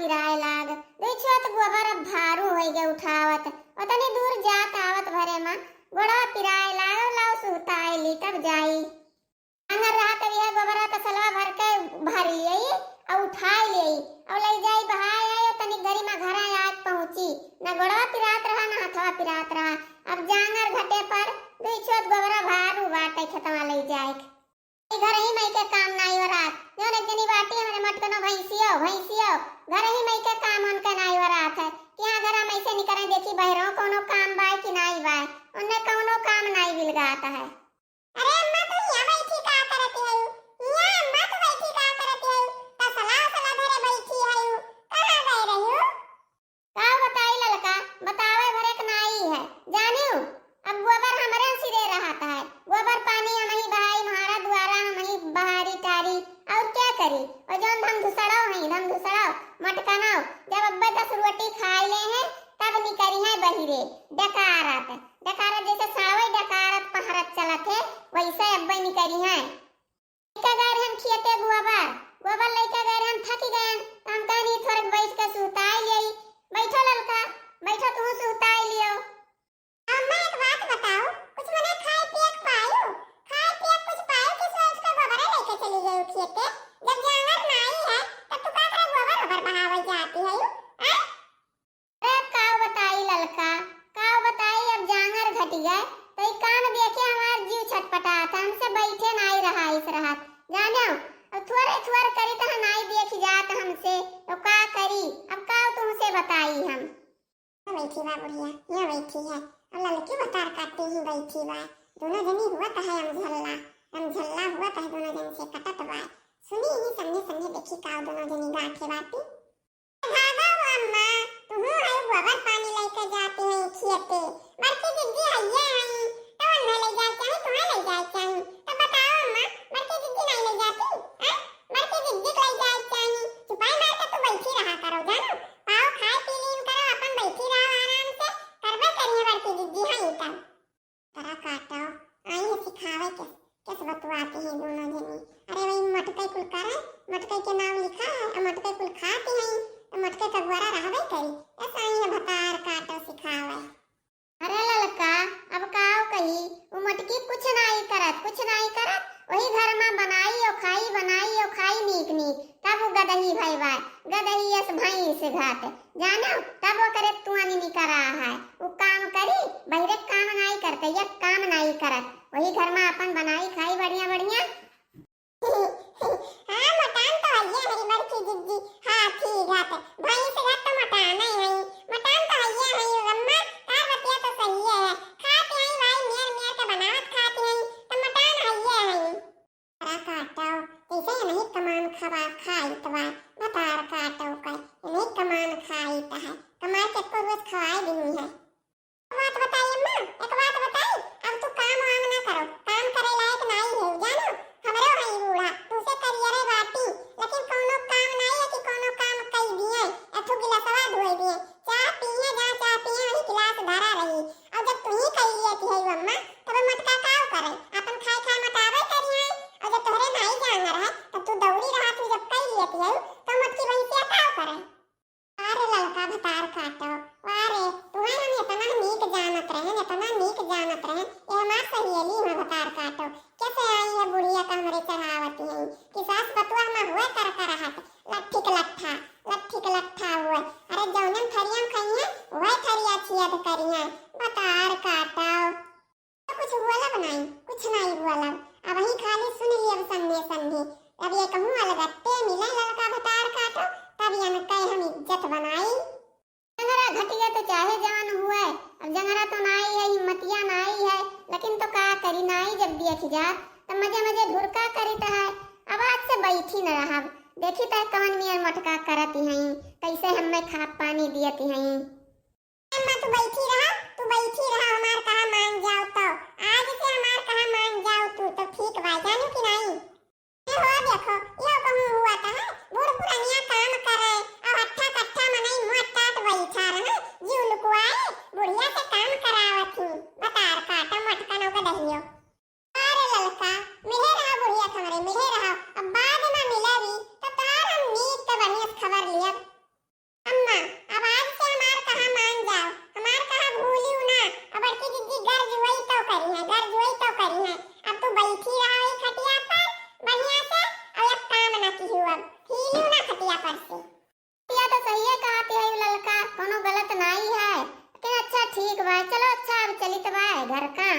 पिराए लाग देखियो तो गोबर अब भारू होई गे उठावत ओतनी दूर जात आवत भरे में गोड़ा पिराए लाग लाउ सुताई ली तब जाई अंगर रहा तब यह गोबरा तसलवा भर के भरी यही और उठाई ले और ले जाई बहाय आयो तनी गरी में घर आज पहुंची ना गोड़ा पिरात रहा ना हथवा पिरात रहा अब जांगर घटे पर देखियो गोबरा भारू बाटे खेतवा ले जाए घर ही मई के काम नाई वरात जोन एक जनी बाटी हमरे मटकनो भैंसियो घर ही मई के काम उनका नाई वरात है कि हां घर में से निकरे देखी बहरो कोनो काम बाय कि नाई बाय उन्ने कोनो काम नाई बिलगाता है। अरे अम्मा तू यहां बैठी का करती है यहां अम्मा तू बैठी का करती है त सला धरे बैठी है कहां गई रही हो का बताई ललका बतावे भरे के नाई है जानियो अब गोबर हमरे सिरे रहता है गोबर पानी हम ही बहाई महारा द्वारा हम ही बहारी टारी और क्या करी और जोन हम धुसड़ाओ मटकनाओ जब अब्बा 10 रोटी खाई ले हैं तब निकरी है बहिरे डकारत जैसे सावे डकारत पहरत चलत है वैसे अब्बा निकरी है का गैर हम खियते गोबर लेके गैर हम थक गए हम कहनी थोड़े बैठ के सुताई लेई बैठो ललका बैठो तू सुताई लियो। अम्मा एक बात बताओ कुछ मने खाए पिए कुछ पायो कि सोच के गोबर लेके चली गई खेते जब जानवर नहीं है तब तू का करे गोबर बहावे जाती है हैं अरे काव बताई ललका काव बताई अब जानवर घट गए तो ई काम देखे हमार जीव छटपटाता हमसे बैठे नहीं रहा इस रहा जानो अब थोड़े करी तो नहीं देख जात हमसे तो का करी अब काव तुमसे बताई हम बैठी बा बुढ़िया ये बैठी है और लड़की बतार काटती ही बैठी बा दोनों जनी हुआ तो है हम झल्ला हुआ तो है दोनों जन से कटत बा सुनी ही समझे देखी काव दोनों जनी गांठे बाती भागा वो अम्मा तू है गोबर पानी लेके जाती है खेते बड़की जिद्दी है ये तो मैं ले जाती हूं तुम्हें ले जाती हूं तो बताओ अम्मा बड़की जिद्दी नहीं ले जाती हैं बड़की जिद्दी ले जाती हूं चुपाई मार के तू बैठी रहा करो जानो पाओ खाए पी लीन करो अपन बैठी रहो आराम से करबे करिए बड़की जिद्दी है तब तरा काटो आई है सिखावे कैसे बतवाती है दोनों जनी अरे भाई मटके कुल करे मटके के नाम लिखा है और मटके कुल खाती हैं तो मटके का गोरा रहबे करी ऐसा ही है भतार काटो सिखावे। अरे ललका अब काव कही वो मटकी कुछ नहीं करत वही घर में बनाई ओ खाई नीक तब वो गदही भाई गदही यस भाई से घाट जानो तब वो करे तू अनी नहीं कर रहा है वो काम करी बहिरे काम नहीं करते ये काम नहीं करत वही घर में अपन बनाई खाई बढ़िया हां मटान तो है मेरी बड़की जिद्दी हां ठीक है भाई से घाट तो मटान नहीं है मटान तो है अम्मा तार बतिया तो सही है खाते हैं भाई मेर के बनावत खाते हैं तो मटान है तरा काटो कैसे नहीं कमान खवा खाई तवा मतार काटो का नहीं कमान खाई ता है कमार के को रोज खवाई भी नहीं है बात बताइए अम्मा एक बात बताई अब तू काम वाम ना करो काम करे लायक नहीं है जानो हमरो है बूढ़ा तुसे करिए रे बाटी लेकिन कोनो काम नहीं है कि कोनो काम कई दिए अथु गिलासवा धोई दिए चाय पिए वही गिलास धरा रही और जब तू ही कही लेती है अम्मा तब मटका काव करे अपन खाए मटावे करिए और जब तोहरे नहीं जानर है तब तू दौड़ी रहा तू जब कही लेती है तो मटकी भैंसिया काव करे अरे ललका भतार काटो अरे तुम्हें हम इतना नीक जानत रहे ये हमार सहेली में भतार काटो कैसे आई है बुढ़िया का हमरे चढ़ावती है कि सास बतुआ में हुए कर रहत लट्ठी के लट्ठा हुए अरे जौनन थरियम खइए वही थरिया छियत करिए भतार काटो तो कुछ बोला बनाई कुछ नहीं बोला अब ही खाली सुन लिए सन्ने अब ये कहूं अलगत्ते मिले ललका भतार काटो तब ये न कहे हम इज्जत बनाई जंगरा घटिया तो चाहे जवान हुए अब जंगरा तो नाई है हिम्मतिया नाई है लेकिन तो का करी नाई जब देख जा तो मजे धुरका करित है अब आज से बैठी न रहा देखी त कवन मियर मटका करती हैं कैसे हमें खा पानी दियती हैं अम्मा तू बैठी रहा हमार कहा मान जाओ तो आज से हमार कहा मान जाओ तू तो ठीक बा जानो कि नहीं ये हो देखो यो कहूं हुआ था बूढ़ पुरानिया काम करे और हट्ठा कट्ठा मनई मुंह टाट बैठा रहा जीव लुकवाए बुढ़िया से काम करावत थी बतार काटा मटका न के दहियो अरे ललका मिले रहा बुढ़िया हमरे मिले रहा अब बाद में मिला भी तो तार हम नीक तो बनियत खबर लिया ठीक बा, चलो अच्छा अब चली तो बा घर का।